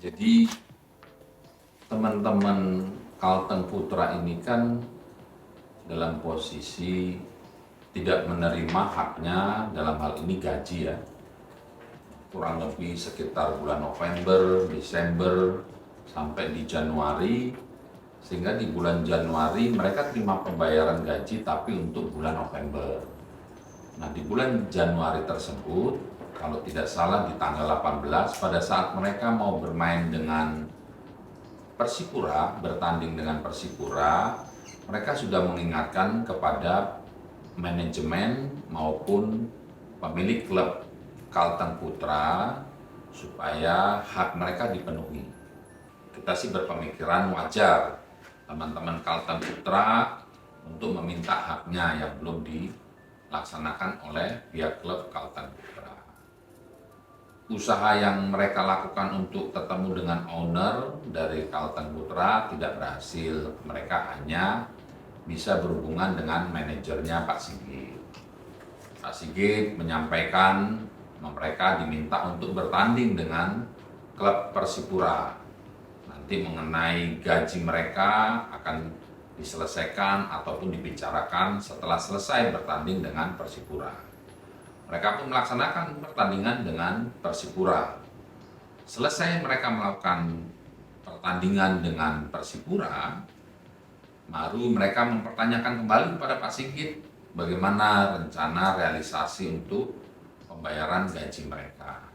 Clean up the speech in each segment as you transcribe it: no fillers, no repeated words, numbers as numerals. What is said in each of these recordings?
Jadi teman-teman Kalteng Putra ini kan dalam posisi tidak menerima haknya, dalam hal ini gaji ya, kurang lebih sekitar bulan November, Desember, sampai di Januari, sehingga di bulan Januari mereka terima pembayaran gaji tapi untuk bulan November. Nah, di bulan Januari tersebut, kalau tidak salah di tanggal 18, pada saat mereka mau bermain dengan Persipura, bertanding dengan Persipura, mereka sudah mengingatkan kepada manajemen maupun pemilik klub Kalteng Putra supaya hak mereka dipenuhi. Kita sih berpemikiran wajar teman-teman Kalteng Putra untuk meminta haknya yang belum dilaksanakan oleh pihak klub Kalteng Putra. Usaha yang mereka lakukan untuk ketemu dengan owner dari Kalteng Putra tidak berhasil. Mereka hanya bisa berhubungan dengan manajernya Pak Sigit. Pak Sigit menyampaikan mereka diminta untuk bertanding dengan klub Persipura. Nanti mengenai gaji mereka akan diselesaikan ataupun dibicarakan setelah selesai bertanding dengan Persipura. Mereka pun melaksanakan pertandingan dengan Persipura. Selesai mereka melakukan pertandingan dengan Persipura, baru mereka mempertanyakan kembali kepada Pak Sigit bagaimana rencana realisasi untuk pembayaran gaji mereka.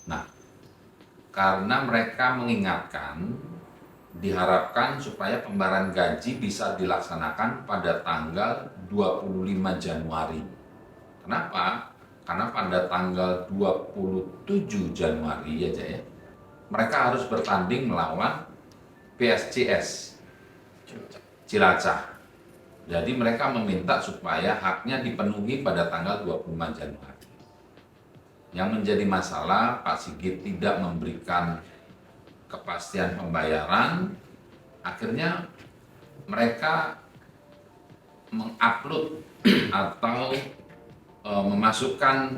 Nah, karena mereka mengingatkan, diharapkan supaya pembayaran gaji bisa dilaksanakan pada tanggal 25 Januari. Kenapa? Karena pada tanggal 27 Januari ya, mereka harus bertanding melawan PSCS Cilacap. Jadi mereka meminta supaya haknya dipenuhi pada tanggal 25 Januari. Yang menjadi masalah, Pak Sigit tidak memberikan kepastian pembayaran, akhirnya mereka mengupload atau memasukkan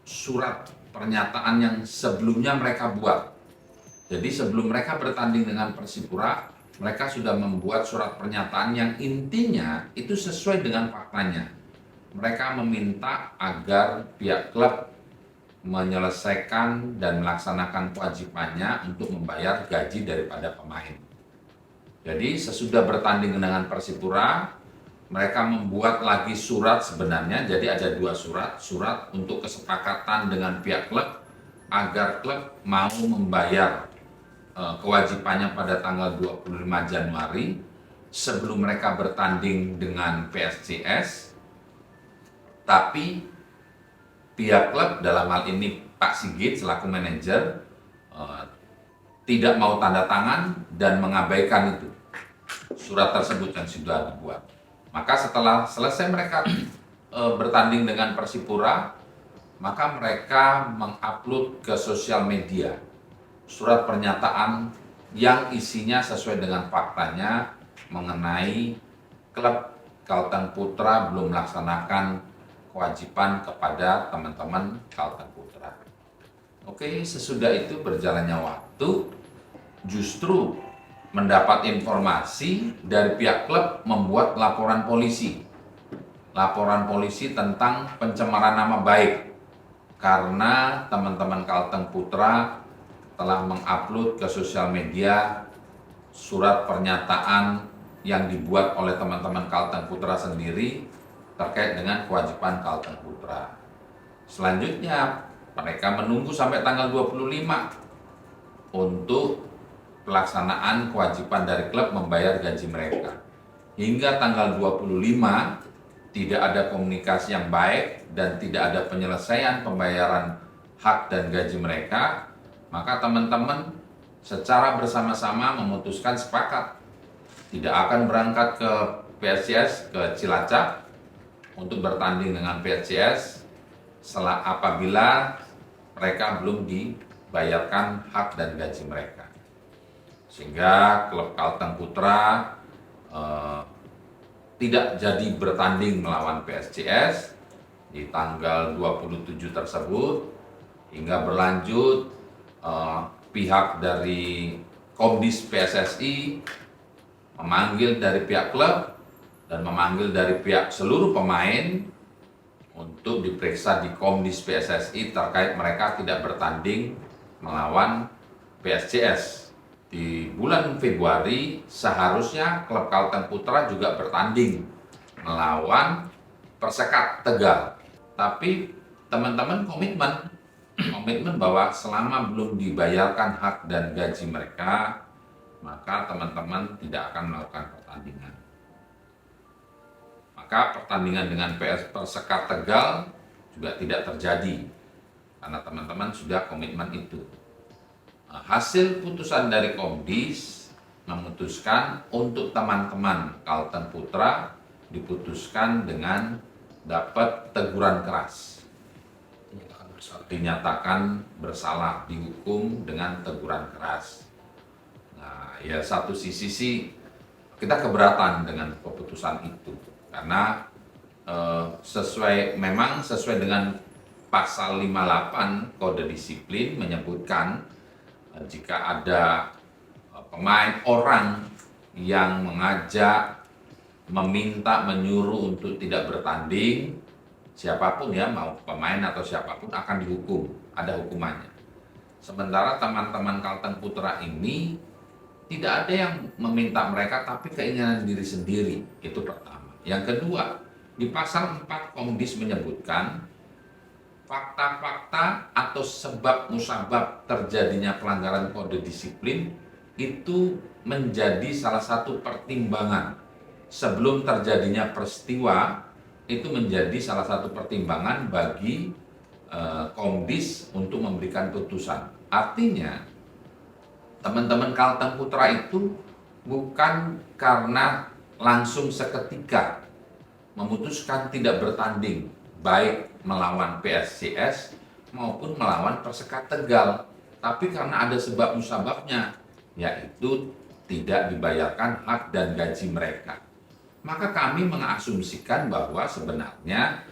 surat pernyataan yang sebelumnya mereka buat. Jadi sebelum mereka bertanding dengan Persipura, mereka sudah membuat surat pernyataan yang intinya itu sesuai dengan faktanya. Mereka meminta agar pihak klub menyelesaikan dan melaksanakan kewajibannya untuk membayar gaji daripada pemain. Jadi sesudah bertanding dengan Persipura, mereka membuat lagi surat sebenarnya, jadi ada dua surat untuk kesepakatan dengan pihak klub agar klub mau membayar kewajibannya pada tanggal 25 Januari sebelum mereka bertanding dengan PSCS, tapi pihak klub dalam hal ini Pak Sigit selaku manajer tidak mau tanda tangan dan mengabaikan itu surat tersebut yang sudah dibuat. Maka setelah selesai mereka bertanding dengan Persipura, maka mereka mengupload ke sosial media surat pernyataan yang isinya sesuai dengan faktanya mengenai klub Kalteng Putra belum melaksanakan kewajiban kepada teman-teman Kalteng Putra. Oke, sesudah itu berjalannya waktu, justru mendapat informasi dari pihak klub membuat laporan polisi. Laporan polisi tentang pencemaran nama baik karena teman-teman Kalteng Putra telah mengupload ke sosial media surat pernyataan yang dibuat oleh teman-teman Kalteng Putra sendiri terkait dengan kewajiban Kalteng Putra. Selanjutnya, mereka menunggu sampai tanggal 25 untuk pelaksanaan kewajiban dari klub membayar gaji mereka. Hingga tanggal 25 tidak ada komunikasi yang baik dan tidak ada penyelesaian pembayaran hak dan gaji mereka, maka teman-teman secara bersama-sama memutuskan sepakat tidak akan berangkat ke PSCS ke Cilacap untuk bertanding dengan PSCS apabila mereka belum dibayarkan hak dan gaji mereka. Sehingga klub Kalteng Putra tidak jadi bertanding melawan PSCS di tanggal 27 tersebut hingga berlanjut pihak dari Komdis PSSI, memanggil dari pihak klub, dan memanggil dari pihak seluruh pemain untuk diperiksa di Komdis PSSI terkait mereka tidak bertanding melawan PSCS. Di bulan Februari seharusnya klub Kalteng Putra juga bertanding melawan Persekat Tegal. Tapi teman-teman komitmen bahwa selama belum dibayarkan hak dan gaji mereka, maka teman-teman tidak akan melakukan pertandingan. Maka pertandingan dengan Persekat Tegal juga tidak terjadi karena teman-teman sudah komitmen itu. Hasil putusan dari Komdis memutuskan untuk teman-teman Kalteng Putra diputuskan dengan dapat teguran keras, dinyatakan bersalah, dihukum dengan teguran keras. Nah, ya satu sisi sih kita keberatan dengan keputusan itu karena sesuai dengan pasal 58 Kode Disiplin menyebutkan jika ada pemain orang yang mengajak, meminta, menyuruh untuk tidak bertanding, siapapun ya, mau pemain atau siapapun akan dihukum, ada hukumannya. Sementara teman-teman Kalteng Putra ini tidak ada yang meminta mereka, tapi keinginan diri sendiri, itu pertama. Yang kedua, di pasal 4 Komdis menyebutkan fakta-fakta atau sebab musabab terjadinya pelanggaran kode disiplin itu menjadi salah satu pertimbangan sebelum terjadinya peristiwa, itu menjadi salah satu pertimbangan bagi Komdis untuk memberikan putusan. Artinya teman-teman Kalteng Putra itu bukan karena langsung seketika memutuskan tidak bertanding baik melawan PSCS maupun melawan Persekat Tegal, tapi karena ada sebab musababnya, yaitu tidak dibayarkan hak dan gaji mereka. Maka kami mengasumsikan bahwa sebenarnya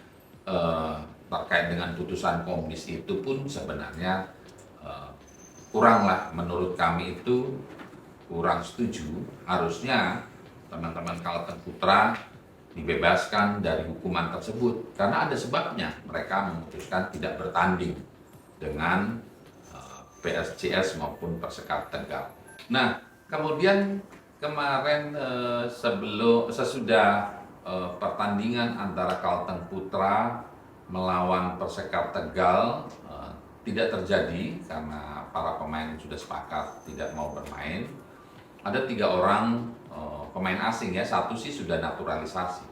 terkait dengan putusan Komdis itu pun sebenarnya kuranglah, menurut kami itu kurang setuju. Harusnya teman-teman Kalteng Putra dibebaskan dari hukuman tersebut karena ada sebabnya mereka memutuskan tidak bertanding dengan PSCS maupun Persekat Tegal. Nah, kemudian kemarin sesudah pertandingan antara Kalteng Putra melawan Persekat Tegal tidak terjadi karena para pemain sudah sepakat tidak mau bermain. Ada 3 orang pemain asing ya, satu sih sudah naturalisasi,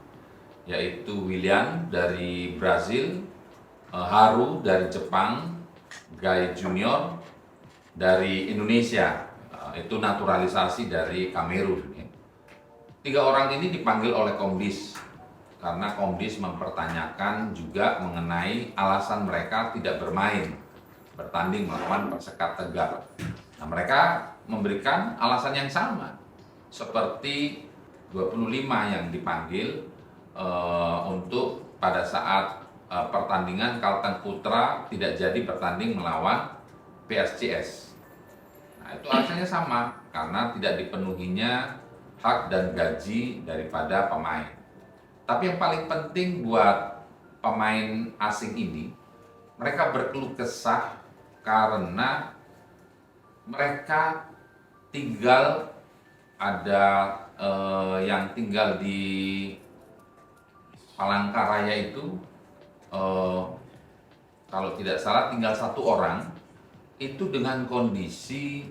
yaitu Willian dari Brazil, Haru dari Jepang, Gai Junior dari Indonesia, itu naturalisasi dari Kamerun. 3 orang ini dipanggil oleh Komdis karena Komdis mempertanyakan juga mengenai alasan mereka tidak bertanding melawan Persekat Tegal. Nah, mereka memberikan alasan yang sama seperti 25 yang dipanggil untuk pada saat pertandingan Kalteng Putra tidak jadi bertanding melawan PSCS. Nah, itu alasannya sama karena tidak dipenuhinya hak dan gaji daripada pemain. Tapi yang paling penting buat pemain asing ini, mereka berkeluh kesah karena mereka tinggal yang tinggal di Palangkaraya itu kalau tidak salah tinggal 1 orang, itu dengan kondisi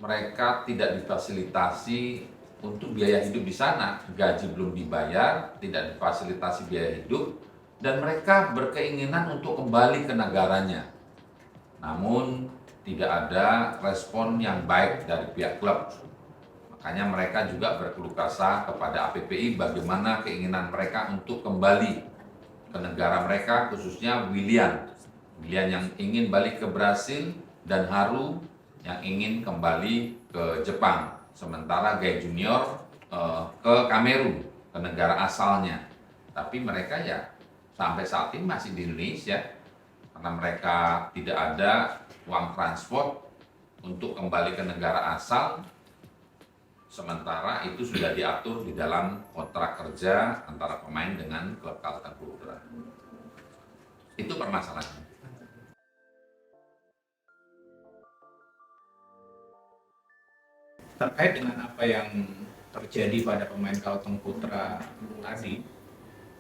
mereka tidak difasilitasi untuk biaya hidup di sana, gaji belum dibayar, tidak difasilitasi biaya hidup, dan mereka berkeinginan untuk kembali ke negaranya. Namun tidak ada respon yang baik dari pihak klub. Makanya mereka juga berkeluh kesah kepada APPI bagaimana keinginan mereka untuk kembali ke negara mereka, khususnya Willian yang ingin balik ke Brasil dan Haru yang ingin kembali ke Jepang. Sementara Gai Junior ke Kamerun, ke negara asalnya. Tapi mereka ya sampai saat ini masih di Indonesia karena mereka tidak ada uang transport untuk kembali ke negara asal, sementara itu sudah diatur di dalam kontrak kerja antara pemain dengan klub Kalteng Putra. Itu permasalahannya. Terkait dengan apa yang terjadi pada pemain Kalteng Putra tadi,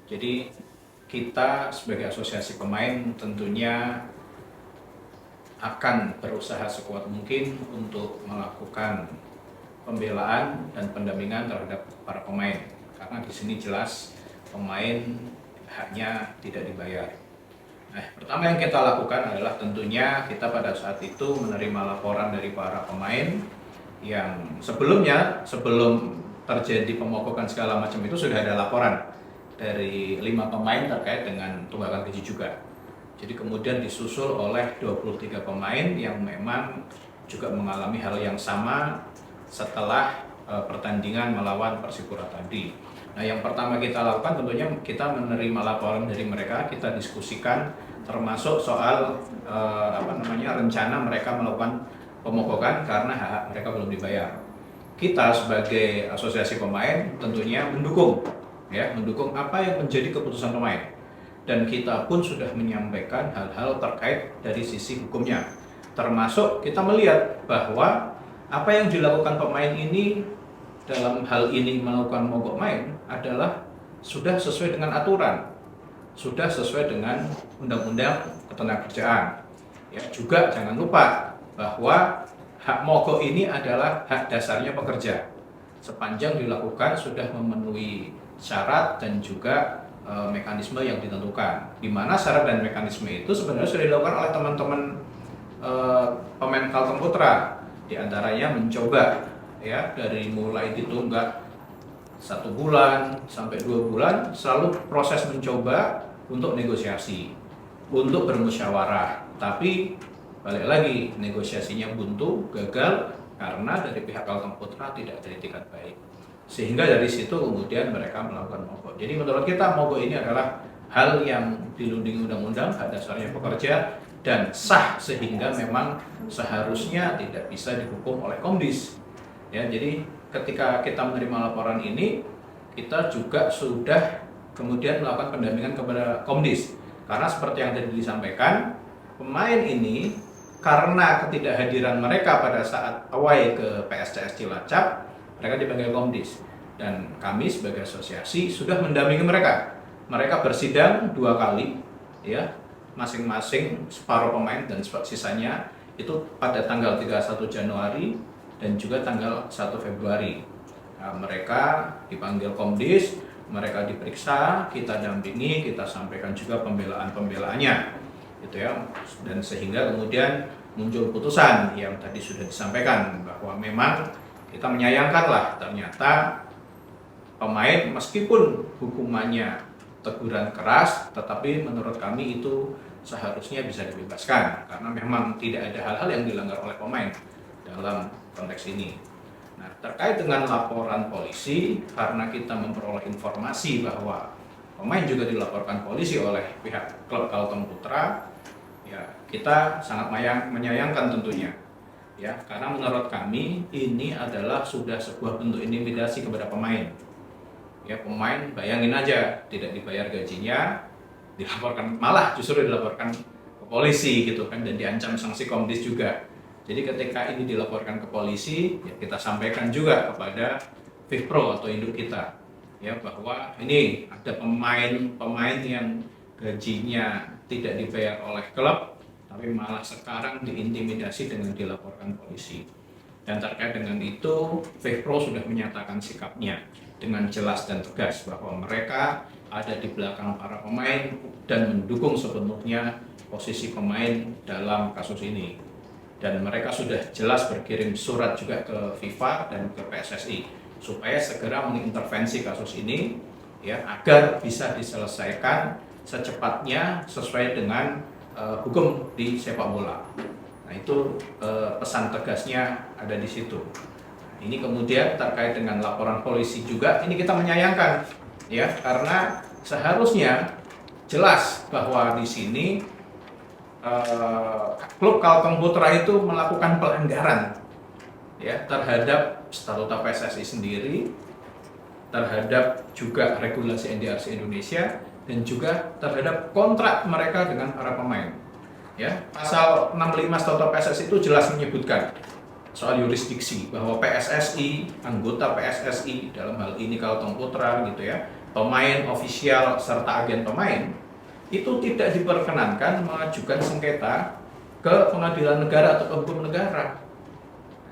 jadi kita sebagai asosiasi pemain tentunya akan berusaha sekuat mungkin untuk melakukan pembelaan dan pendampingan terhadap para pemain, karena di sini jelas pemain haknya tidak dibayar. Nah, pertama yang kita lakukan adalah tentunya kita pada saat itu menerima laporan dari para pemain yang sebelumnya, sebelum terjadi pemogokan segala macam itu sudah ada laporan dari 5 pemain terkait dengan tunggakan gaji juga. Jadi kemudian disusul oleh 23 pemain yang memang juga mengalami hal yang sama setelah pertandingan melawan Persipura tadi. Nah, yang pertama kita lakukan tentunya kita menerima laporan dari mereka, kita diskusikan termasuk soal rencana mereka melakukan pemogokan karena hak mereka belum dibayar. Kita sebagai asosiasi pemain tentunya mendukung apa yang menjadi keputusan pemain, dan kita pun sudah menyampaikan hal-hal terkait dari sisi hukumnya, termasuk kita melihat bahwa apa yang dilakukan pemain ini dalam hal ini melakukan mogok main adalah sudah sesuai dengan aturan, sudah sesuai dengan undang-undang ketenagakerjaan. Ya, juga jangan lupa bahwa hak mogok ini adalah hak dasarnya pekerja sepanjang dilakukan sudah memenuhi syarat dan juga mekanisme yang ditentukan, di mana syarat dan mekanisme itu sebenarnya sudah dilakukan oleh teman-teman pemain Kalteng Putra, di antaranya mencoba dari mulai ditunggak 1 bulan sampai 2 bulan selalu proses mencoba untuk negosiasi, untuk bermusyawarah, tapi balik lagi negosiasinya buntu, gagal karena dari pihak Kalteng Putra tidak ada itikat baik, sehingga dari situ kemudian mereka melakukan mogok. Jadi menurut kita mogok ini adalah hal yang dilindungi undang-undang, hak dasarnya pekerja dan sah, sehingga memang seharusnya tidak bisa dihukum oleh Komdis. Ya, jadi ketika kita menerima laporan ini, kita juga sudah kemudian melakukan pendampingan kepada Komdis, karena seperti yang tadi disampaikan, pemain ini karena ketidakhadiran mereka pada saat away ke PSCS Cilacap, mereka dipanggil Komdis, dan kami sebagai asosiasi sudah mendampingi mereka. Mereka bersidang 2 kali, masing-masing separuh pemain dan sisanya itu pada tanggal 31 Januari dan juga tanggal 1 Februari. Nah, mereka dipanggil Komdis, mereka diperiksa, kita dampingi, kita sampaikan juga pembelaan-pembelaannya, dan sehingga kemudian muncul putusan yang tadi sudah disampaikan bahwa memang kita menyayangkanlah ternyata pemain meskipun hukumannya teguran keras, tetapi menurut kami itu seharusnya bisa dibebaskan karena memang tidak ada hal-hal yang dilanggar oleh pemain dalam konteks ini. Nah, terkait dengan laporan polisi, karena kita memperoleh informasi bahwa pemain juga dilaporkan polisi oleh pihak klub Kalteng Putra, ya kita sangat menyayangkan tentunya, karena menurut kami ini adalah sudah sebuah bentuk intimidasi kepada pemain. Pemain bayangin aja tidak dibayar gajinya, dilaporkan, malah justru dilaporkan ke polisi dan diancam sanksi Komdis juga. Jadi ketika ini dilaporkan ke polisi, kita sampaikan juga kepada FIFPro atau induk kita, bahwa ini ada pemain yang gajinya tidak dibayar oleh klub, tapi malah sekarang diintimidasi dengan dilaporkan polisi. Dan terkait dengan itu, FIFPro sudah menyatakan sikapnya dengan jelas dan tegas bahwa mereka ada di belakang para pemain dan mendukung sepenuhnya posisi pemain dalam kasus ini. Dan mereka sudah jelas berkirim surat juga ke FIFA dan ke PSSI supaya segera mengintervensi kasus ini, agar bisa diselesaikan secepatnya sesuai dengan hukum di sepak bola. Nah, itu pesan tegasnya ada di situ. Ini kemudian terkait dengan laporan polisi juga, ini kita menyayangkan, karena seharusnya jelas bahwa di sini klub Kalteng Putra itu melakukan pelanggaran ya terhadap statuta PSSI sendiri, terhadap juga regulasi NDRC Indonesia, dan juga terhadap kontrak mereka dengan para pemain. Ya, pasal 65 Statuta PSSI itu jelas menyebutkan soal yurisdiksi bahwa PSSI, anggota PSSI dalam hal ini Kalteng Putra gitu ya, pemain ofisial serta agen pemain itu tidak diperkenankan mengajukan sengketa ke pengadilan negara atau ke hukum negara.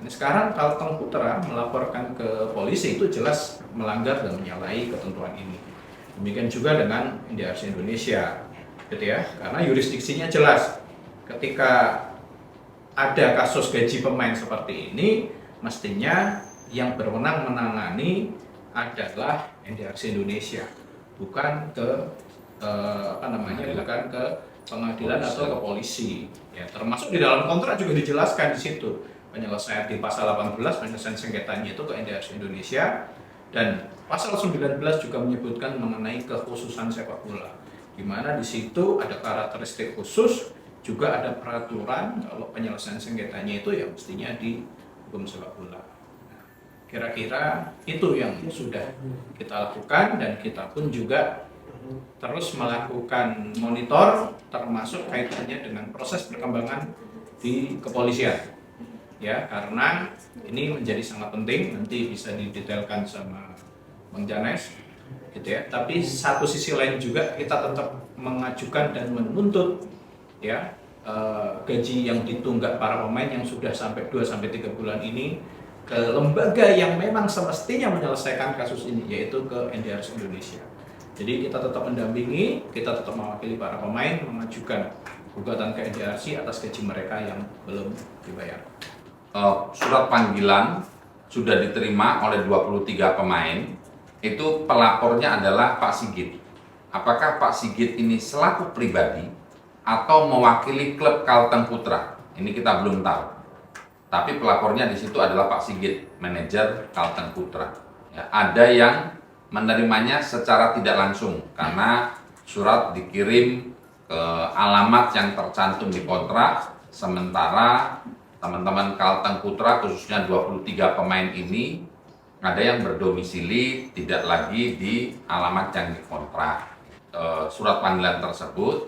Nah, sekarang Kalteng Putra melaporkan ke polisi itu jelas melanggar dan menyalahi ketentuan ini. Demikian juga dengan NDRC Indonesia, gitu ya, karena yurisdiksinya jelas. Ketika ada kasus gaji pemain seperti ini, mestinya yang berwenang menangani adalah NDRC Indonesia, bukan ke bukan ke pengadilan atau ke polisi. Ya, termasuk di dalam kontrak juga dijelaskan di situ penyelesaian di pasal 18 penyelesaian sengketanya itu ke NDRC Indonesia, dan pasal 19 juga menyebutkan mengenai kekhususan sepak bola, di mana di situ ada karakteristik khusus, juga ada peraturan kalau penyelesaian sengketanya itu ya mestinya di hukum sepak bola. Nah, kira-kira itu yang sudah kita lakukan, dan kita pun juga terus melakukan monitor termasuk kaitannya dengan proses perkembangan di kepolisian. Ya, karena ini menjadi sangat penting, nanti bisa didetailkan sama Bang Janes gitu ya. Tapi satu sisi lain juga kita tetap mengajukan dan menuntut ya gaji yang ditunggak para pemain yang sudah sampai 2-3 bulan ini ke lembaga yang memang semestinya menyelesaikan kasus ini, yaitu ke NDRC Indonesia. Jadi kita tetap mendampingi, kita tetap mewakili para pemain mengajukan gugatan ke NDRC atas gaji mereka yang belum dibayar. Surat panggilan sudah diterima oleh 23 pemain. Itu pelapornya adalah Pak Sigit. Apakah Pak Sigit ini selaku pribadi atau mewakili klub Kalteng Putra? Ini kita belum tahu. Tapi pelapornya di situ adalah Pak Sigit, manajer Kalteng Putra. Ya, ada yang menerimanya secara tidak langsung karena surat dikirim ke alamat yang tercantum di kontrak, sementara teman-teman Kalteng Putra khususnya 23 pemain ini ada yang berdomisili tidak lagi di alamat yang dikontrak. Surat panggilan tersebut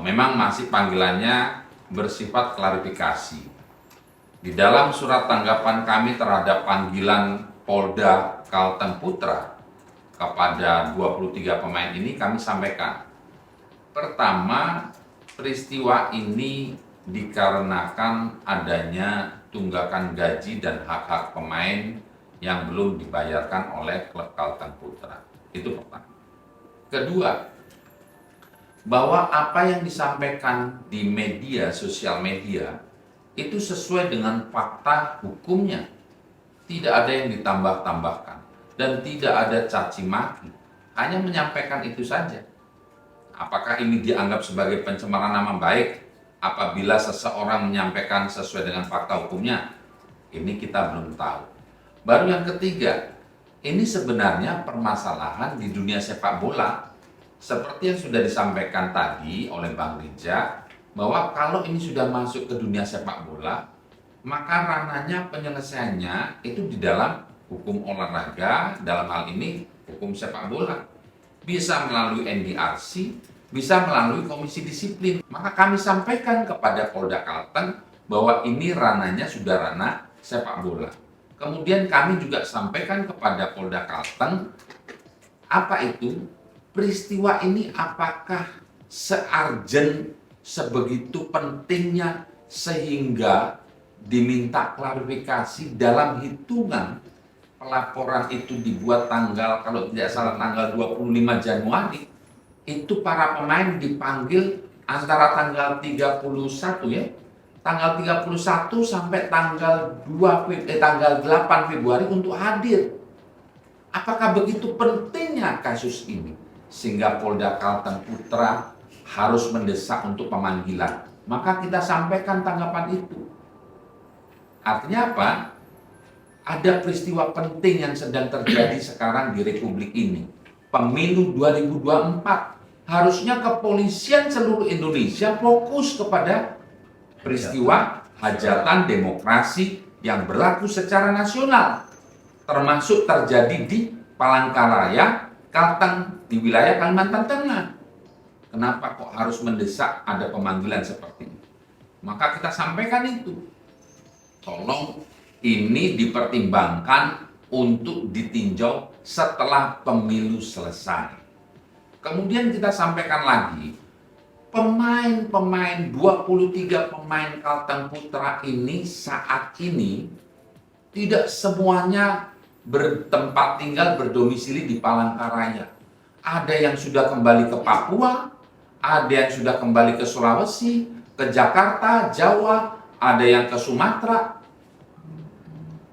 memang masih panggilannya bersifat klarifikasi. Di dalam surat tanggapan kami terhadap panggilan Polda Kalteng Putra kepada 23 pemain ini kami sampaikan. Pertama, peristiwa ini dikarenakan adanya tunggakan gaji dan hak-hak pemain yang belum dibayarkan oleh klub Kalteng Putra. Itu pertama. Kedua, bahwa apa yang disampaikan di media, sosial media, itu sesuai dengan fakta hukumnya. Tidak ada yang ditambah-tambahkan dan tidak ada caci maki. Hanya menyampaikan itu saja. Apakah ini dianggap sebagai pencemaran nama baik apabila seseorang menyampaikan sesuai dengan fakta hukumnya? Ini kita belum tahu. Baru yang ketiga, ini sebenarnya permasalahan di dunia sepak bola. Seperti yang sudah disampaikan tadi oleh Bang Rija, bahwa kalau ini sudah masuk ke dunia sepak bola, maka ranahnya penyelesaiannya itu di dalam hukum olahraga, dalam hal ini hukum sepak bola. Bisa melalui NDRC, bisa melalui komisi disiplin. Maka kami sampaikan kepada Polda Kalteng bahwa ini ranahnya sudah ranah sepak bola. Kemudian kami juga sampaikan kepada Polda Kalteng, apa itu peristiwa ini, apakah searjen, sebegitu pentingnya sehingga diminta klarifikasi dalam hitungan pelaporan itu dibuat tanggal, kalau tidak salah tanggal 25 Januari, itu para pemain dipanggil antara tanggal 31 ya, tanggal 31 sampai tanggal 8 Februari untuk hadir. Apakah begitu pentingnya kasus ini sehingga Polda Kalteng Putra harus mendesak untuk pemanggilan? Maka kita sampaikan tanggapan itu. Artinya apa? Ada peristiwa penting yang sedang terjadi sekarang di Republik ini. Pemilu 2024. Harusnya kepolisian seluruh Indonesia fokus kepada peristiwa hajatan demokrasi yang berlaku secara nasional, termasuk terjadi di Palangkaraya, Kalteng, di wilayah Kalimantan Tengah. Kenapa kok harus mendesak ada pemanggilan seperti itu? Maka kita sampaikan itu. Tolong ini dipertimbangkan untuk ditinjau setelah pemilu selesai. Kemudian kita sampaikan lagi, pemain-pemain 23 pemain Kalteng Putra ini saat ini tidak semuanya bertempat tinggal berdomisili di Palangkaraya. Ada yang sudah kembali ke Papua, ada yang sudah kembali ke Sulawesi, ke Jakarta, Jawa, ada yang ke Sumatera.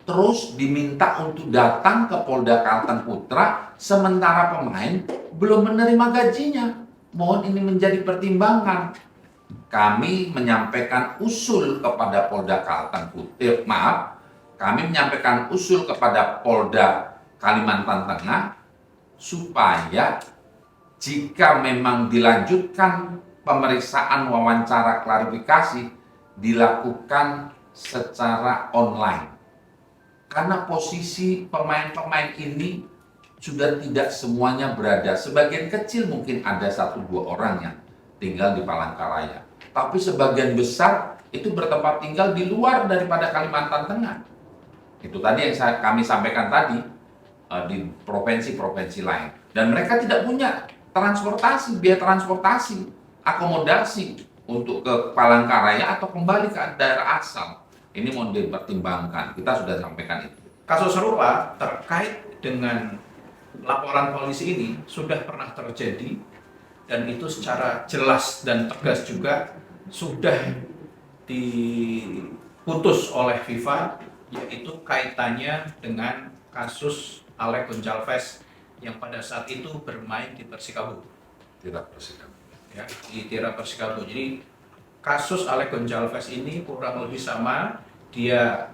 Terus diminta untuk datang ke Polda Kalteng Putra, sementara pemain belum menerima gajinya. Mohon ini menjadi pertimbangan. Kami menyampaikan usul kepada Polda Kalteng Putra, kami menyampaikan usul kepada Polda Kalimantan Tengah supaya jika memang dilanjutkan pemeriksaan wawancara klarifikasi dilakukan secara online. Karena posisi pemain-pemain ini sudah tidak semuanya berada. Sebagian kecil mungkin ada 1-2 orang yang tinggal di Palangkaraya. Tapi sebagian besar itu bertempat tinggal di luar daripada Kalimantan Tengah. Itu tadi yang kami sampaikan tadi di provinsi-provinsi lain. Dan mereka tidak punya transportasi, biaya transportasi, akomodasi untuk ke Palangkaraya atau kembali ke daerah asal. Ini mau dipertimbangkan, kita sudah sampaikan itu. Kasus serupa terkait dengan laporan polisi ini sudah pernah terjadi dan itu secara jelas dan tegas juga sudah diputus oleh FIFA, yaitu kaitannya dengan kasus Alec Goncalves yang pada saat itu bermain di Persikabo. Ya, di Tira Persikabo. Jadi kasus Alec Goncalves ini kurang lebih sama, dia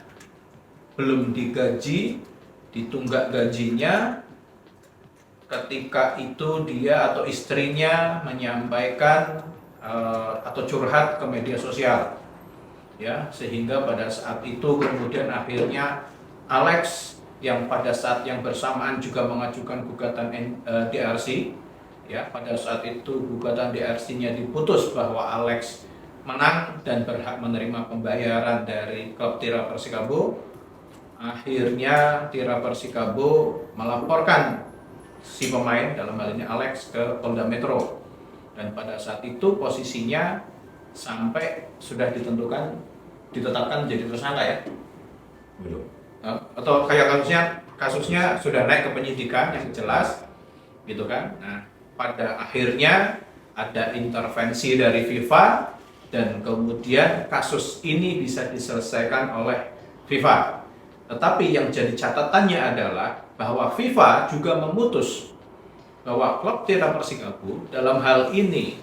belum digaji, ditunggak gajinya, ketika itu dia atau istrinya menyampaikan atau curhat ke media sosial, ya, sehingga pada saat itu kemudian akhirnya Alex yang pada saat yang bersamaan juga mengajukan gugatan DRC, ya, pada saat itu gugatan DRC-nya diputus bahwa Alex menang dan berhak menerima pembayaran dari klub Tira Persikabo. Akhirnya Tira Persikabo melaporkan si pemain, dalam hal ini Alex, ke Polda Metro. Dan pada saat itu posisinya sampai sudah ditetapkan menjadi tersangka, ya? Belum. Atau kayak kasusnya sudah naik ke penyidikan yang jelas, gitu kan? Nah, pada akhirnya ada intervensi dari FIFA dan kemudian kasus ini bisa diselesaikan oleh FIFA. Tetapi yang jadi catatannya adalah bahwa FIFA juga memutus bahwa klub Tira Persikabo dalam hal ini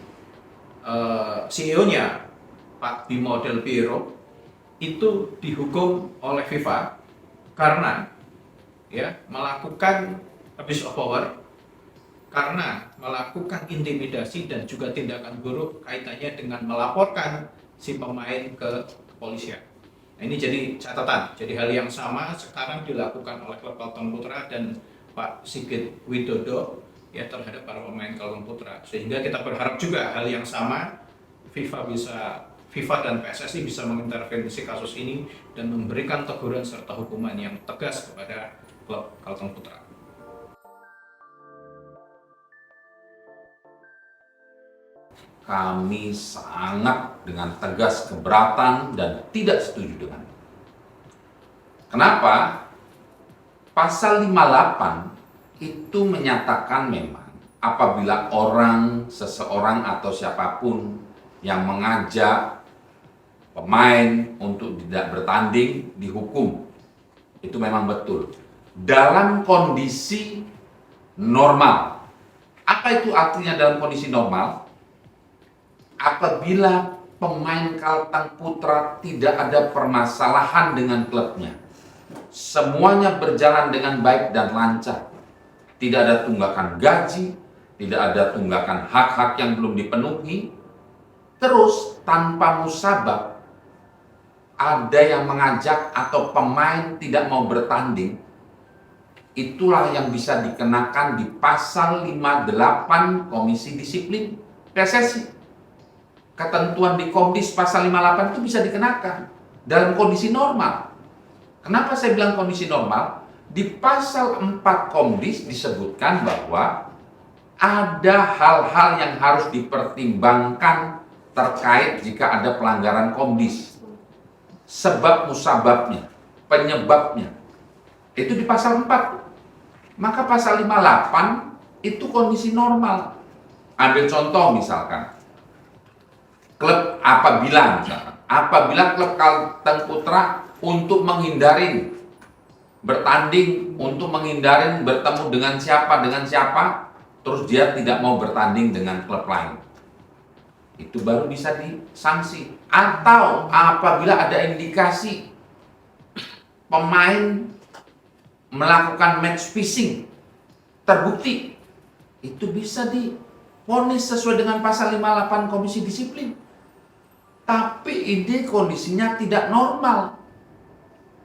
CEO-nya Pak Bimo Del Piero itu dihukum oleh FIFA karena, ya, melakukan abuse of power, karena melakukan intimidasi dan juga tindakan buruk kaitannya dengan melaporkan si pemain ke kepolisian. Nah, ini jadi catatan, jadi hal yang sama sekarang dilakukan oleh klub Kalteng Putra dan Pak Sigit Widodo, ya, terhadap para pemain Kalteng Putra. Sehingga kita berharap juga hal yang sama FIFA dan PSSI bisa mengintervensi kasus ini dan memberikan teguran serta hukuman yang tegas kepada klub Kalteng Putra. Kami sangat dengan tegas keberatan dan tidak setuju dengan itu. Kenapa? Pasal 58 itu menyatakan memang apabila seseorang atau siapapun yang mengajak pemain untuk tidak bertanding dihukum. Itu memang betul. Dalam kondisi normal. Apa itu artinya dalam kondisi normal? Apabila pemain Kalteng Putra tidak ada permasalahan dengan klubnya, semuanya berjalan dengan baik dan lancar, tidak ada tunggakan gaji, tidak ada tunggakan hak-hak yang belum dipenuhi, terus tanpa musabab ada yang mengajak atau pemain tidak mau bertanding, itulah yang bisa dikenakan di pasal 58 Komisi Disiplin PSSI. Ketentuan di Komdis pasal 58 itu bisa dikenakan dalam kondisi normal. Kenapa saya bilang kondisi normal? Di pasal 4 Komdis disebutkan bahwa ada hal-hal yang harus dipertimbangkan terkait jika ada pelanggaran Komdis. Sebab musababnya, penyebabnya. Itu di pasal 4. Maka pasal 58 itu kondisi normal. Ambil contoh misalkan, klub apabila klub Kalteng Putra untuk menghindari bertanding, untuk menghindari bertemu dengan siapa, terus dia tidak mau bertanding dengan klub lain, itu baru bisa disanksi. Atau apabila ada indikasi pemain melakukan match fixing terbukti, itu bisa divonis sesuai dengan pasal 58 Komisi Disiplin. Tapi ini kondisinya tidak normal.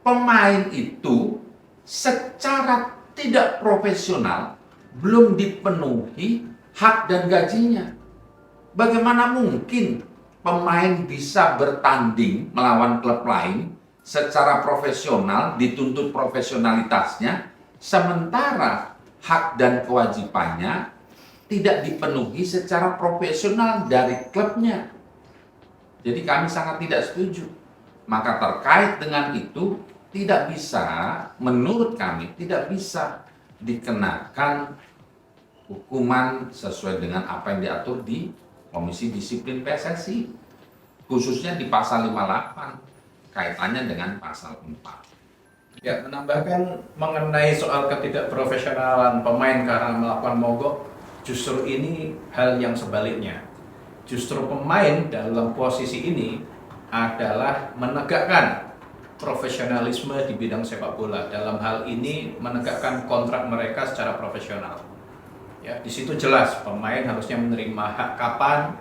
Pemain itu secara tidak profesional, belum dipenuhi hak dan gajinya. Bagaimana mungkin pemain bisa bertanding melawan klub lain secara profesional, dituntut profesionalitasnya, sementara hak dan kewajibannya tidak dipenuhi secara profesional dari klubnya. Jadi kami sangat tidak setuju. Maka terkait dengan itu, tidak bisa, menurut kami, tidak bisa dikenakan hukuman sesuai dengan apa yang diatur di Komisi Disiplin PSSI, khususnya di pasal 58, kaitannya dengan pasal 4. Ya, menambahkan mengenai soal ketidakprofesionalan pemain karena melakukan mogok, justru ini hal yang sebaliknya. Justru pemain dalam posisi ini adalah menegakkan profesionalisme di bidang sepak bola. Dalam hal ini menegakkan kontrak mereka secara profesional. Ya, di situ jelas pemain harusnya menerima hak kapan,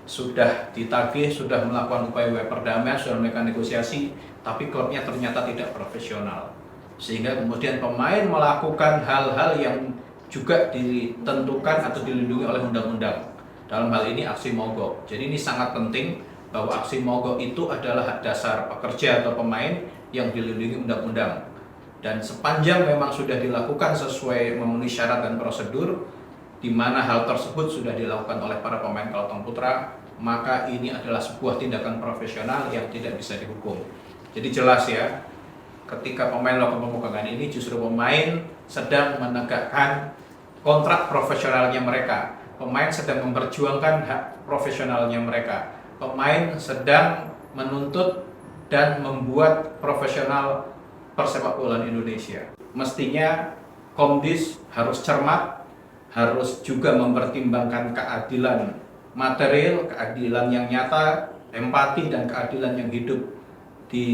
sudah ditagih, sudah melakukan upaya perdamaian, sudah melakukan negosiasi, tapi klubnya ternyata tidak profesional. Sehingga kemudian pemain melakukan hal-hal yang juga ditentukan atau dilindungi oleh undang-undang. Dalam hal ini aksi mogok. Jadi ini sangat penting bahwa aksi mogok itu adalah hak dasar pekerja atau pemain yang dilindungi undang-undang. Dan sepanjang memang sudah dilakukan sesuai memenuhi syarat dan prosedur, di mana hal tersebut sudah dilakukan oleh para pemain Kalteng Putra, maka ini adalah sebuah tindakan profesional yang tidak bisa dihukum. Jadi jelas ya, ketika pemain melakukan pemogokan ini, justru pemain sedang menegakkan kontrak profesionalnya mereka. Pemain sedang memperjuangkan hak profesionalnya mereka. Pemain sedang menuntut dan membuat profesional persepak bola Indonesia. Mestinya Komdis harus cermat, harus juga mempertimbangkan keadilan material, keadilan yang nyata, empati dan keadilan yang hidup di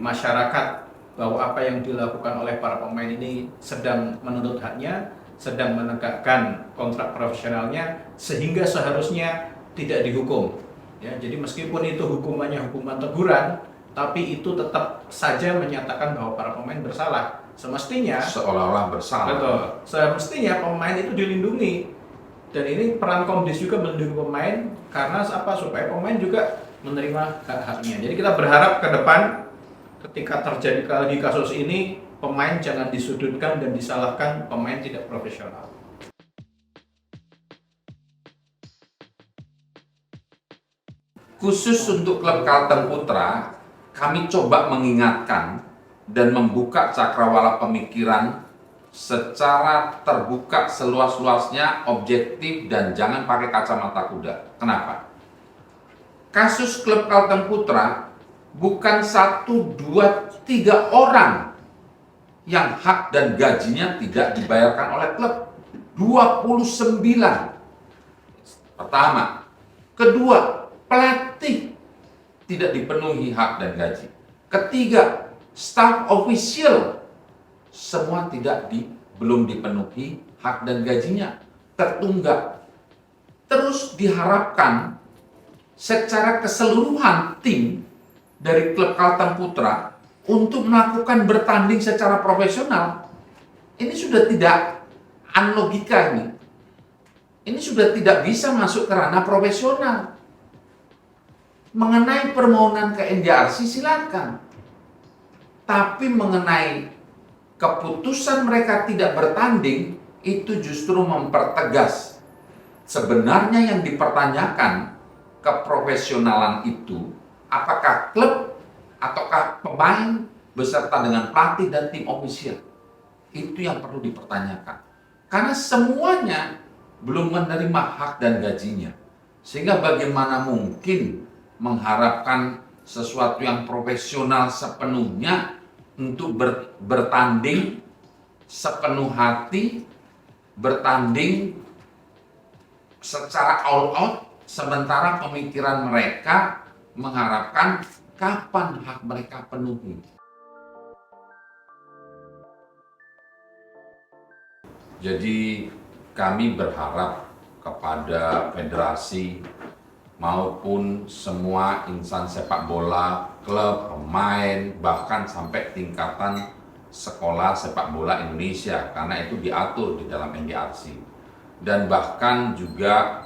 masyarakat, bahwa apa yang dilakukan oleh para pemain ini sedang menuntut haknya, sedang menegakkan kontrak profesionalnya, sehingga seharusnya tidak dihukum. Ya, jadi meskipun itu hukumannya hukuman teguran, tapi itu tetap saja menyatakan bahwa para pemain bersalah. Semestinya Seolah-olah bersalah. betul. Semestinya pemain itu dilindungi. Dan ini peran Komdis juga melindungi pemain karena apa? Supaya pemain juga menerima hak-haknya. Jadi kita berharap ke depan ketika terjadi lagi kasus ini, pemain jangan disudutkan dan disalahkan pemain tidak profesional. Khusus untuk klub Kalteng Putra, kami coba mengingatkan dan membuka cakrawala pemikiran secara terbuka seluas-luasnya, objektif, dan jangan pakai kacamata kuda. Kenapa? Kasus klub Kalteng Putra bukan 1, 2, 3 orang yang hak dan gajinya tidak dibayarkan oleh klub. 29. Pertama. Kedua, pelatih tidak dipenuhi hak dan gaji. Ketiga, staf official semua belum dipenuhi hak dan gajinya. tertunggak. Terus diharapkan secara keseluruhan tim dari klub Kalteng Putra untuk melakukan bertanding secara profesional. Ini sudah tidak unlogika ini. Ini sudah tidak bisa masuk ke ranah profesional. Mengenai permohonan ke NDRC silakan. Tapi mengenai keputusan mereka tidak bertanding itu justru mempertegas sebenarnya yang dipertanyakan keprofesionalan itu apakah klub ataukah pemain beserta dengan pelatih dan tim ofisial. Itu yang perlu dipertanyakan. Karena semuanya belum menerima hak dan gajinya. Sehingga bagaimana mungkin mengharapkan sesuatu yang profesional sepenuhnya untuk bertanding sepenuh hati, bertanding secara all out, sementara pemikiran mereka mengharapkan kapan hak mereka penuhi. Jadi kami berharap kepada federasi maupun semua insan sepak bola, klub, pemain, bahkan sampai tingkatan sekolah sepak bola Indonesia, karena itu diatur di dalam NDRC. Dan bahkan juga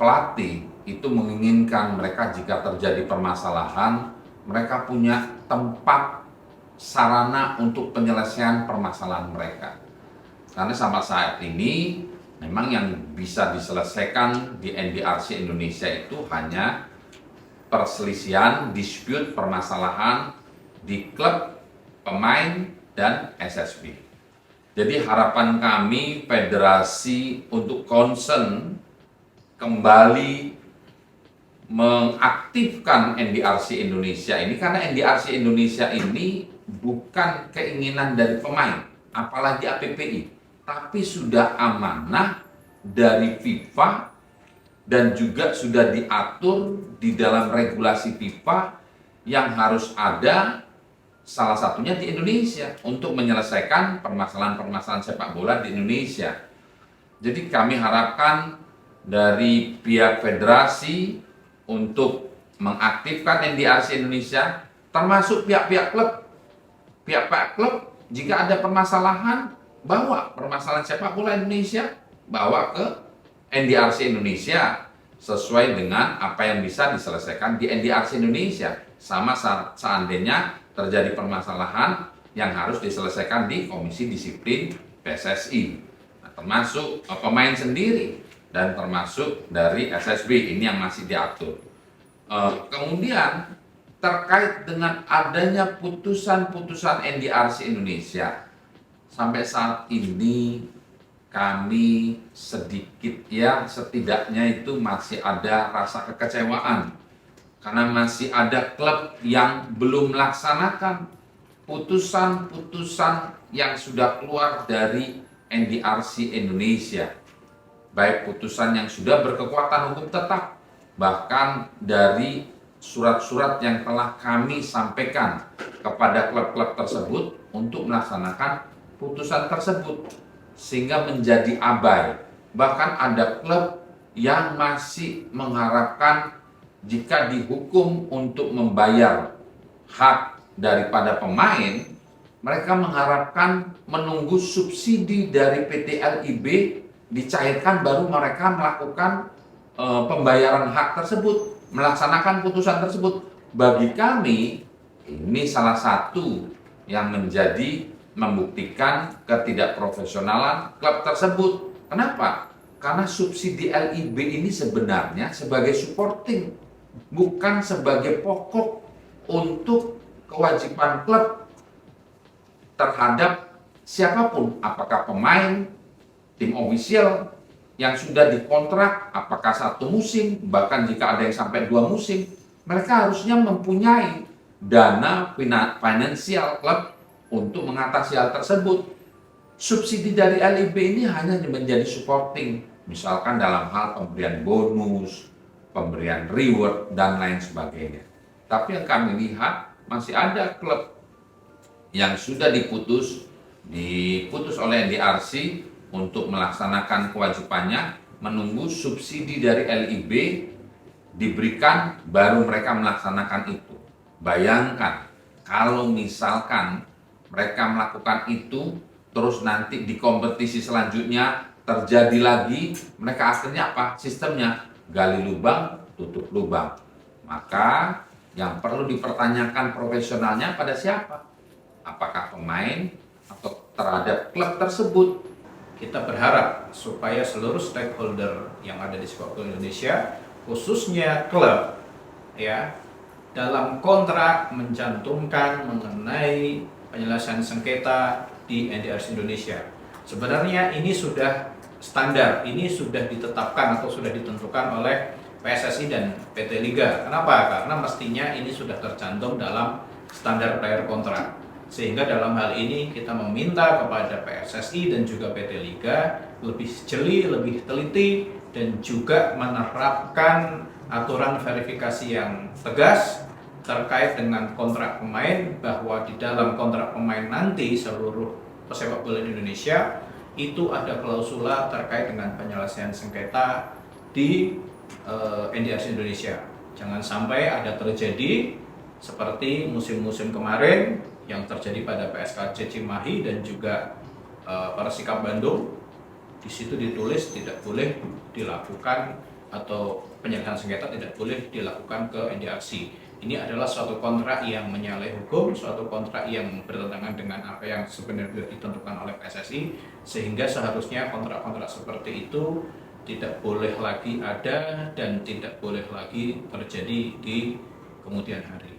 pelatih itu menginginkan mereka jika terjadi permasalahan, mereka punya tempat sarana untuk penyelesaian permasalahan mereka. Karena sampai saat ini memang yang bisa diselesaikan di NDRC Indonesia itu hanya perselisihan, dispute, permasalahan di klub, pemain, dan SSB. Jadi harapan kami federasi untuk concern kembali mengaktifkan NDRC Indonesia ini, karena NDRC Indonesia ini bukan keinginan dari pemain, apalagi APPI, tapi sudah amanah dari FIFA dan juga sudah diatur di dalam regulasi FIFA yang harus ada salah satunya di Indonesia untuk menyelesaikan permasalahan-permasalahan sepak bola di Indonesia. Jadi kami harapkan dari pihak federasi untuk mengaktifkan NDRC Indonesia, termasuk pihak-pihak klub. Pihak-pihak klub jika ada permasalahan, bawa permasalahan sepak bola Indonesia, bawa ke NDRC Indonesia sesuai dengan apa yang bisa diselesaikan di NDRC Indonesia. Sama seandainya terjadi permasalahan yang harus diselesaikan di Komisi Disiplin PSSI, nah, termasuk pemain sendiri dan termasuk dari SSB ini yang masih diatur. Kemudian terkait dengan adanya putusan-putusan NDRC Indonesia, sampai saat ini kami sedikit ya setidaknya itu masih ada rasa kekecewaan. Karena masih ada klub yang belum melaksanakan putusan-putusan yang sudah keluar dari NDRC Indonesia. Baik putusan yang sudah berkekuatan hukum tetap, bahkan dari surat-surat yang telah kami sampaikan kepada klub-klub tersebut untuk melaksanakan putusan tersebut, sehingga menjadi abai. Bahkan ada klub yang masih mengharapkan jika dihukum untuk membayar hak daripada pemain, mereka mengharapkan menunggu subsidi dari PT LIB dicairkan baru mereka melakukan pembayaran hak tersebut, melaksanakan putusan tersebut. Bagi kami, ini salah satu yang menjadi membuktikan ketidakprofesionalan klub tersebut. Kenapa? Karena subsidi LIB ini sebenarnya sebagai supporting, bukan sebagai pokok untuk kewajiban klub terhadap siapapun, apakah pemain, tim ofisial yang sudah dikontrak, apakah 1 musim, bahkan jika ada yang sampai 2 musim, mereka harusnya mempunyai dana finansial klub untuk mengatasi hal tersebut. Subsidi dari LIB ini hanya menjadi supporting, misalkan dalam hal pemberian bonus, pemberian reward, dan lain sebagainya. Tapi yang kami lihat masih ada klub yang sudah diputus oleh NDRC untuk melaksanakan kewajibannya menunggu subsidi dari LIB diberikan baru mereka melaksanakan itu. Bayangkan kalau misalkan mereka melakukan itu terus nanti di kompetisi selanjutnya terjadi lagi, mereka akhirnya apa? Sistemnya gali lubang, tutup lubang. Maka yang perlu dipertanyakan profesionalnya pada siapa? Apakah pemain atau terhadap klub tersebut? Kita berharap supaya seluruh stakeholder yang ada di sepak bola Indonesia, khususnya klub, ya, dalam kontrak mencantumkan mengenai penyelesaian sengketa di NDRC Indonesia. Sebenarnya ini sudah standar, ini sudah ditetapkan atau sudah ditentukan oleh PSSI dan PT Liga. Kenapa? Karena mestinya ini sudah tercantum dalam standar player kontrak. Sehingga dalam hal ini kita meminta kepada PSSI dan juga PT Liga lebih jeli, lebih teliti, dan juga menerapkan aturan verifikasi yang tegas terkait dengan kontrak pemain, bahwa di dalam kontrak pemain nanti seluruh pesepak bola Indonesia itu ada klausula terkait dengan penyelesaian sengketa di NDRC Indonesia. Jangan sampai ada terjadi seperti musim-musim kemarin yang terjadi pada PSKC Cimahi dan juga Persikap Bandung. Di situ ditulis tidak boleh dilakukan, atau penyelesaian sengketa tidak boleh dilakukan ke NDRC. Ini adalah suatu kontrak yang menyalahi hukum, suatu kontrak yang bertentangan dengan apa yang sebenarnya ditentukan oleh PSSI, sehingga seharusnya kontrak-kontrak seperti itu tidak boleh lagi ada dan tidak boleh lagi terjadi di kemudian hari.